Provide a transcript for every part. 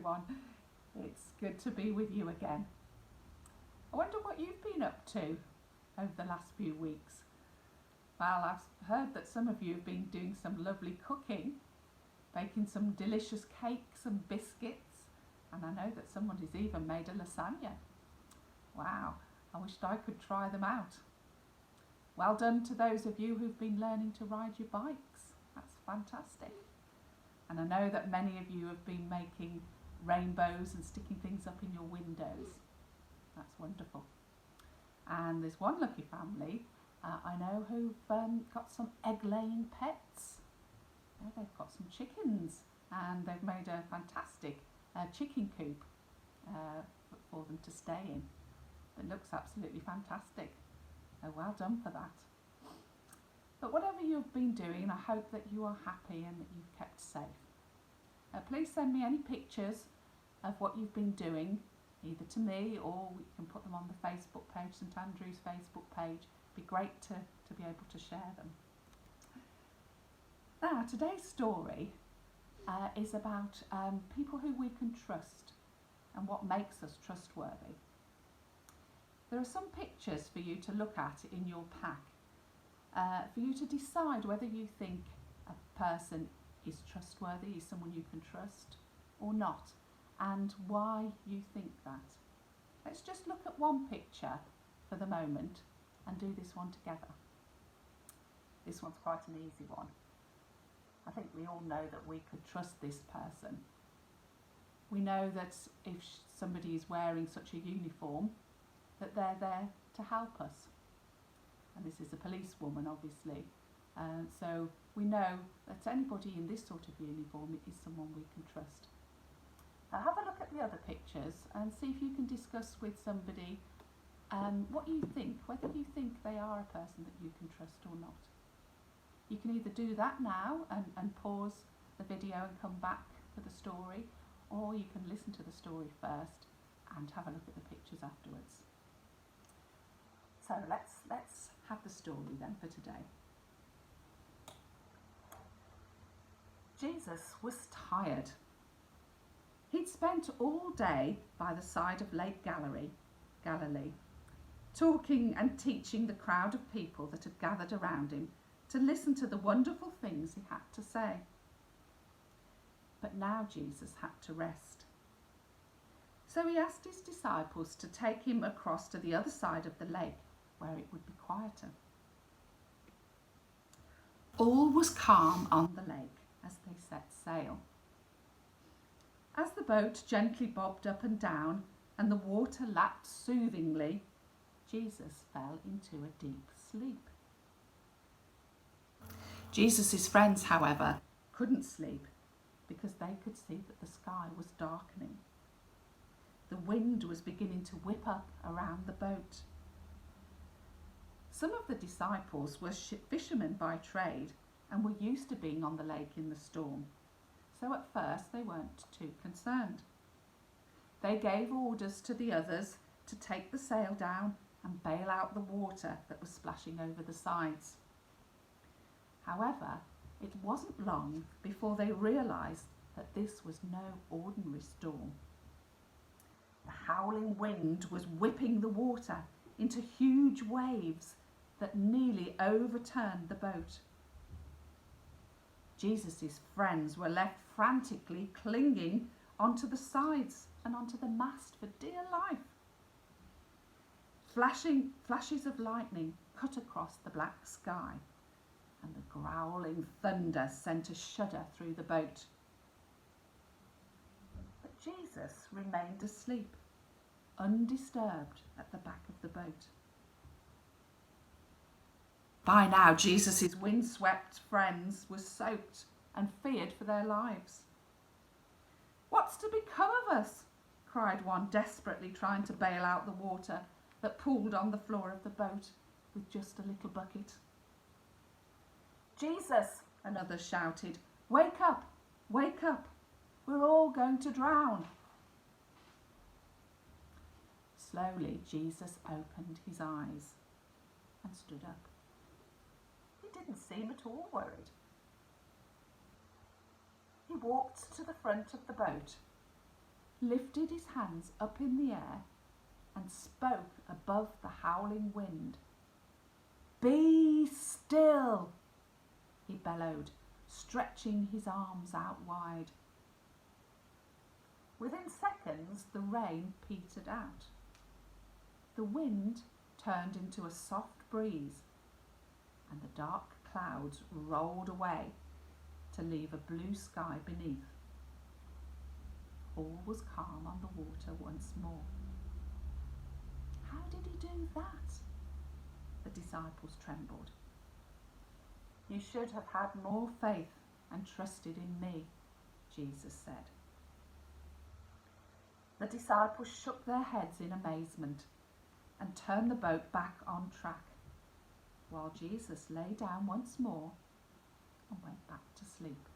everyone. It's good to be with you again. I wonder what you've been up to over the last few weeks. Well, I've heard that some of you have been doing some lovely cooking, baking some delicious cakes and biscuits, and I know that someone has even made a lasagna. Wow, I wished I could try them out. Well done to those of you who've been learning to ride your bikes. That's fantastic. And I know that many of you have been making rainbows and sticking things up in your windows. That's wonderful. And there's one lucky family I know who've got some egg-laying pets. Yeah, they've got some chickens and they've made a fantastic chicken coop for them to stay in. It looks absolutely fantastic. Well done for that. But whatever you've been doing, I hope that you are happy and that you've kept safe. Please send me any pictures of what you've been doing, either to me or you can put them on the Facebook page, St Andrew's Facebook page. It'd be great to be able to share them. Now, today's story is about people who we can trust and what makes us trustworthy. There are some pictures for you to look at in your pack for you to decide whether you think a person is trustworthy, is someone you can trust or not, and why you think that. Let's just look at one picture for the moment and do this one together. This one's quite an easy one. I think we all know that we could trust this person. We know that if somebody is wearing such a uniform, that they're there to help us. And this is a policewoman, obviously. So we know that anybody in this sort of uniform is someone we can trust. Now have a look at the other pictures and see if you can discuss with somebody what you think, whether you think they are a person that you can trust or not. You can either do that now and pause the video and come back for the story, or you can listen to the story first and have a look at the pictures afterwards. So let's have the story then for today. Jesus was tired. He'd spent all day by the side of Lake Galilee, talking and teaching the crowd of people that had gathered around him to listen to the wonderful things he had to say. But now Jesus had to rest. So he asked his disciples to take him across to the other side of the lake, where it would be quieter. All was calm on the lake as they set sail. As the boat gently bobbed up and down and the water lapped soothingly, Jesus fell into a deep sleep. Jesus' friends, however, couldn't sleep because they could see that the sky was darkening. The wind was beginning to whip up around the boat. Some of the disciples were fishermen by trade and were used to being on the lake in the storm, so at first they weren't too concerned. They gave orders to the others to take the sail down and bail out the water that was splashing over the sides. However, it wasn't long before they realised that this was no ordinary storm. The howling wind was whipping the water into huge waves that nearly overturned the boat. Jesus' friends were left frantically clinging onto the sides and onto the mast for dear life. Flashes of lightning cut across the black sky, and the growling thunder sent a shudder through the boat. But Jesus remained asleep, undisturbed at the back of the boat. By now, Jesus' windswept friends were soaked and feared for their lives. "What's to become of us?" cried one, desperately trying to bail out the water that pooled on the floor of the boat with just a little bucket. "Jesus," another shouted, wake up, we're all going to drown." Slowly, Jesus opened his eyes and stood up. He didn't seem at all worried. He walked to the front of the boat lifted his hands up in the air and spoke above the howling wind. "Be still," he bellowed, stretching his arms out wide. Within seconds, the rain petered out. The wind turned into a soft breeze, and the dark clouds rolled away to leave a blue sky beneath. All was calm on the water once more. How did he do that? The disciples trembled. "You should have had more faith and trusted in me," Jesus said. The disciples shook their heads in amazement and turned the boat back on track, while Jesus lay down once more and went back to sleep.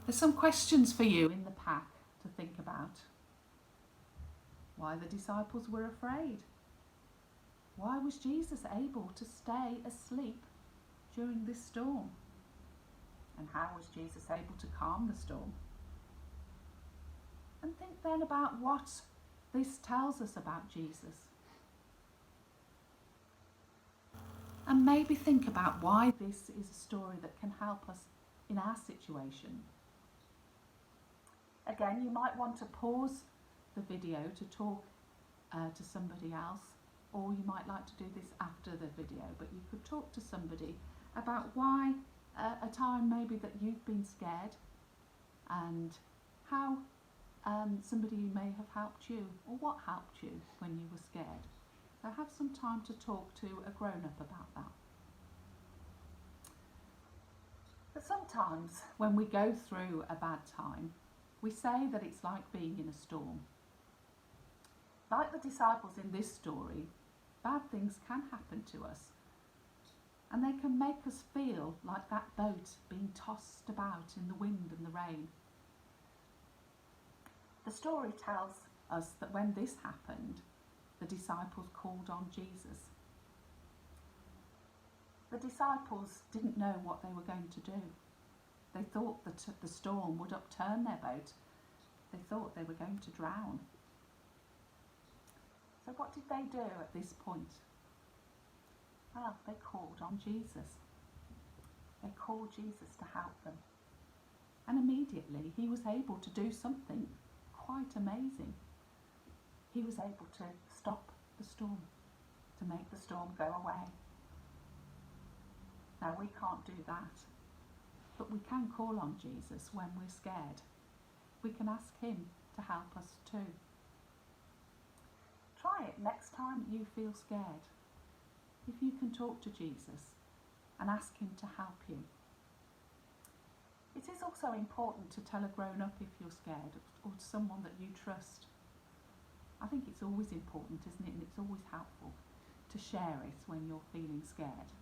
There's some questions for you in the pack to think about. Why the disciples were afraid? Why was Jesus able to stay asleep during this storm? And how was Jesus able to calm the storm? And think then about what this tells us about Jesus. And maybe think about why this is a story that can help us in our situation. Again, you might want to pause the video to talk to somebody else, or you might like to do this after the video, but you could talk to somebody about why a time maybe that you've been scared and how somebody may have helped you, or what helped you when you were scared. So have some time to talk to a grown-up about that. But sometimes when we go through a bad time, we say that it's like being in a storm. Like the disciples in this story, bad things can happen to us, and they can make us feel like that boat being tossed about in the wind and the rain. The story tells us that when this happened, the disciples called on Jesus. The disciples didn't know what they were going to do. They thought that the storm would upturn their boat. They thought they were going to drown. So what did they do at this point? Well, they called on Jesus. They called Jesus to help them. And immediately he was able to do something quite amazing. He was able to stop the storm, to make the storm go away. Now, we can't do that, but we can call on Jesus when we're scared. We can ask him to help us too. Try it next time you feel scared. If you can talk to Jesus and ask him to help you. It is also important to tell a grown-up if you're scared, or to someone that you trust. I think it's always important, isn't it? And it's always helpful to share it when you're feeling scared.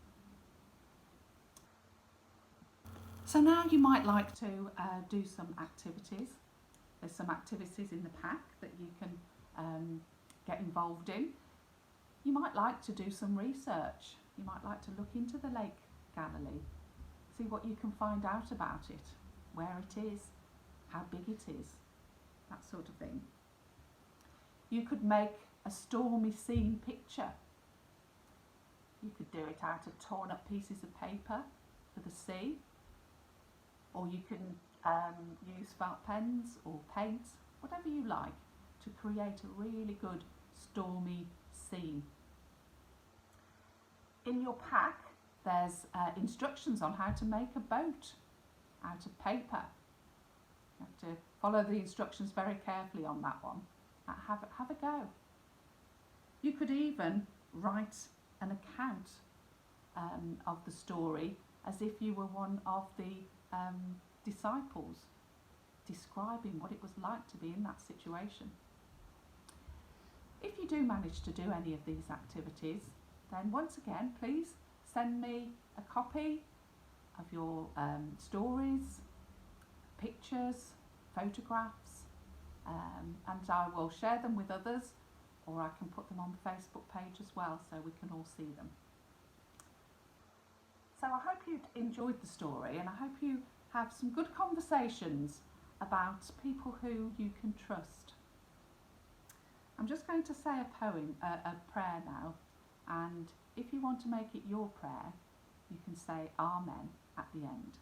So now you might like to do some activities. There's some activities in the pack that you can get involved in. You might like to do some research. You might like to look into the Lake Galilee, see what you can find out about it, where it is, how big it is, that sort of thing. You could make a stormy scene picture. You could do it out of torn up pieces of paper for the sea, or you can use felt pens or paint, whatever you like, to create a really good stormy scene. In your pack, there's instructions on how to make a boat out of paper. You have to follow the instructions very carefully on that one. Have a go. You could even write an account of the story as if you were one of the disciples, describing what it was like to be in that situation. If you do manage to do any of these activities, then once again, please send me a copy of your stories, pictures, photographs, and I will share them with others, or I can put them on the Facebook page as well so we can all see them. So I hope you enjoyed the story, and I hope you have some good conversations about people who you can trust. I'm just going to say a prayer now, and if you want to make it your prayer, you can say Amen at the end.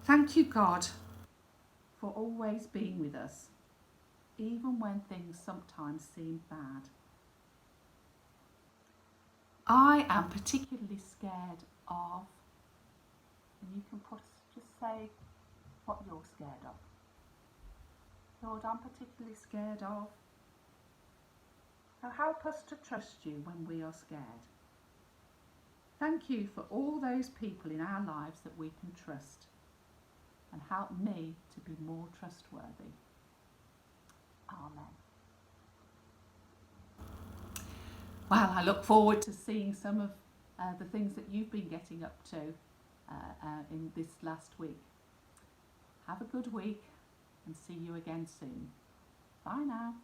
Thank you, God, for always being with us, even when things sometimes seem bad. I am particularly scared of, and you can just say what you're scared of. Lord, I'm particularly scared of. Now help us to trust you when we are scared. Thank you for all those people in our lives that we can trust, and help me to be more trustworthy. Amen. Well, I look forward to seeing some of the things that you've been getting up to in this last week. Have a good week and see you again soon. Bye now.